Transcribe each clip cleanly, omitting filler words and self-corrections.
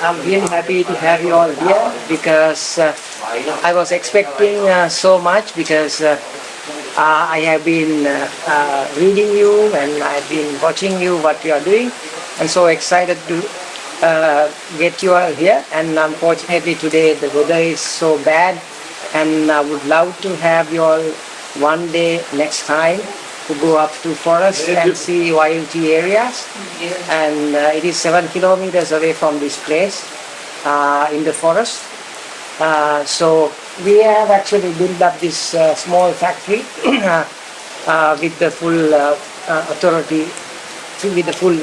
I'm really happy to have you all here because I was expecting so much because I have been reading you and I've been watching you what you are doing, and so excited to get you all here. And unfortunately today the weather is so bad, and I would love to have you all one day next time to go up to forest and see wild tea areas. And it is 7 kilometers away from this place in the forest. So we have actually built up this small factory with the full authority, with the full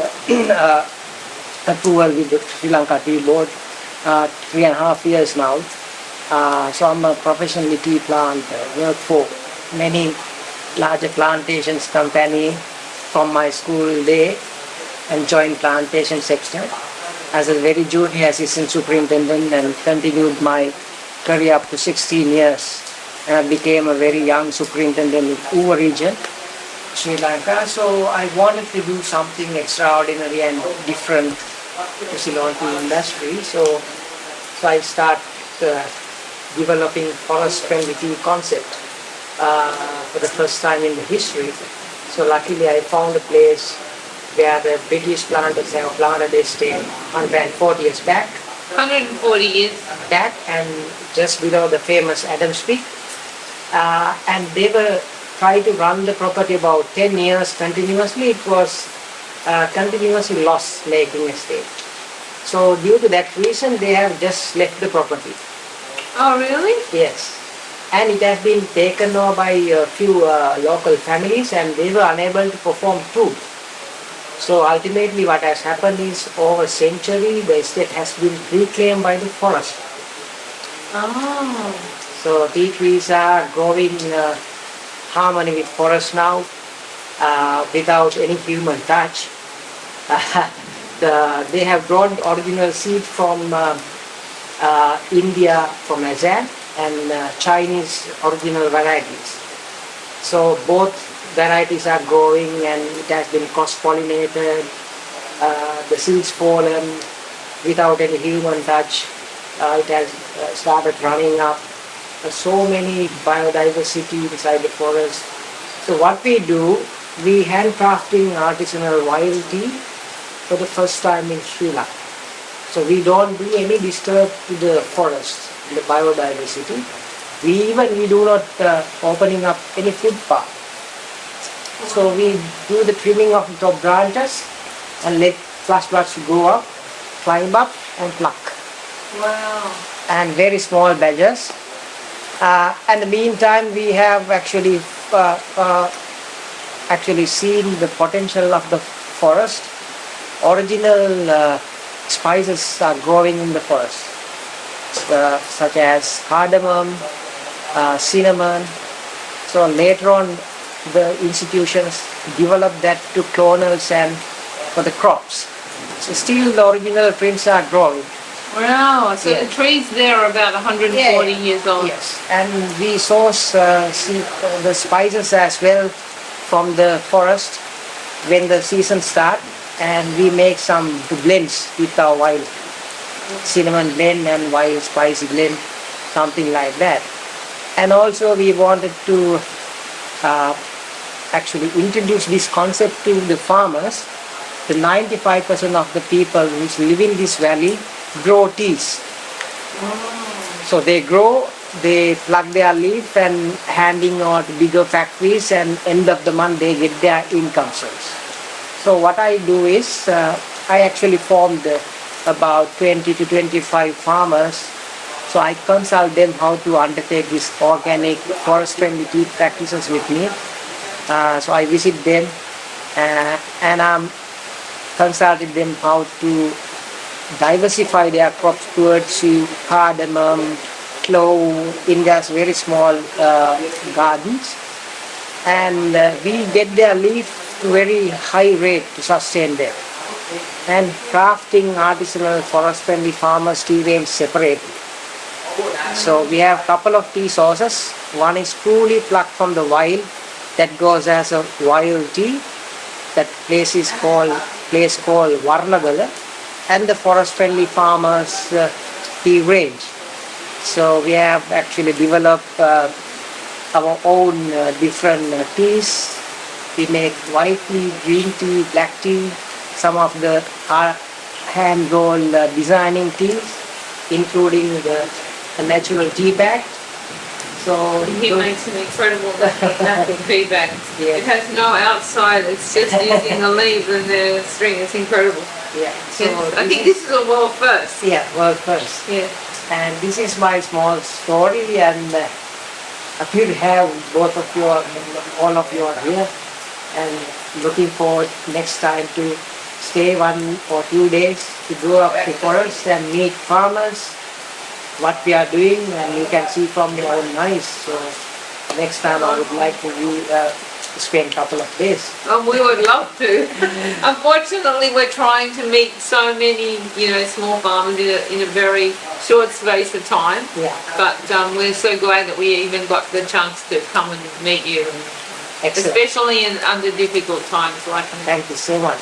approval with the Sri Lanka Tea Board, 3.5 years now. So I'm a professionally tea plant, work for many larger plantations company from my school day and joined plantation section as a very junior assistant superintendent and continued my career up to 16 years. And I became a very young superintendent in Uva region, Sri Lanka. So I wanted to do something extraordinary and different to Sri Lankan industry. So I start developing forest-friendly tea concept for the first time in the history. So luckily I found a place where the British planters have planted a estate 140 years back. 140 years back, and just below the famous Adams Peak. And they were trying to run the property about 10 years continuously. It was continuously loss-making estate. So due to that reason, they have just left the property. Oh, really? Yes. And it has been taken over by a few local families, and they were unable to perform too. So ultimately what has happened is over a century the estate has been reclaimed by the forest. Oh. So tea trees are growing in harmony with forest now without any human touch. They have grown original seed from India, from Assam, and Chinese original varieties. So both varieties are growing and it has been cross-pollinated, the seeds fallen without any human touch. It has started running up. So many biodiversity inside the forest. So what we do, we handcrafting artisanal wild tea for the first time in Sri Lanka. So we don't do any disturb to the forest, the biodiversity. We do not opening up any footpath. So we do the trimming of the top branches and let flush buds go up, climb up and pluck. Wow. And very small badges. In the meantime, we have actually seen the potential of the forest. Original spices are growing in the forest, such as cardamom, cinnamon. So later on, the institutions developed that to clonals and for the crops. So still the original prints are growing. Wow, so Yeah. the trees there are about 140 years old. Yes, and we source the spices as well from the forest when the season starts, and we make some blends with our wild cinnamon blend and wild spicy blend, something like that. And also we wanted to actually introduce this concept to the farmers. The 95% of the people who live in this valley grow teas. So they grow, they pluck their leaf and handing out to bigger factories, and end of the month they get their income source. So what I do is, I actually formed about 20 to 25 farmers. So I consult them how to undertake this organic forest-friendly tea practices with me. So I visit them and I'm consulted them how to diversify their crops towards cardamom, clove, in their very small gardens, and we get their leaf to very high rate to sustain them. And crafting artisanal forest-friendly farmers tea range separately. So we have a couple of tea sources. One is truly plucked from the wild, that goes as a wild tea. That place called Varnagala. and the forest-friendly farmers tea range. So we have actually developed our own different teas. We make white tea, green tea, black tea, some of the hand-rolled designing teas, including the natural tea bag. So He makes an incredible natural tea bag. Yeah. It has no outside, it's just using the leaves and the string. It's incredible. yeah, so Yes. I think this is a world first. yeah, world first. Yeah. And this is my small story, and happy to have both of you, all of you are here, and looking forward next time to stay 1 or 2 days to go up the forest and meet farmers, what we are doing, and you can see from your own eyes. So next time I would like to spend a couple of days. We would love to. Unfortunately, we're trying to meet so many, small farmers in a very short space of time. Yeah, But we're so glad that we even got the chance to come and meet you, excellent. especially under difficult times like Thank you so much.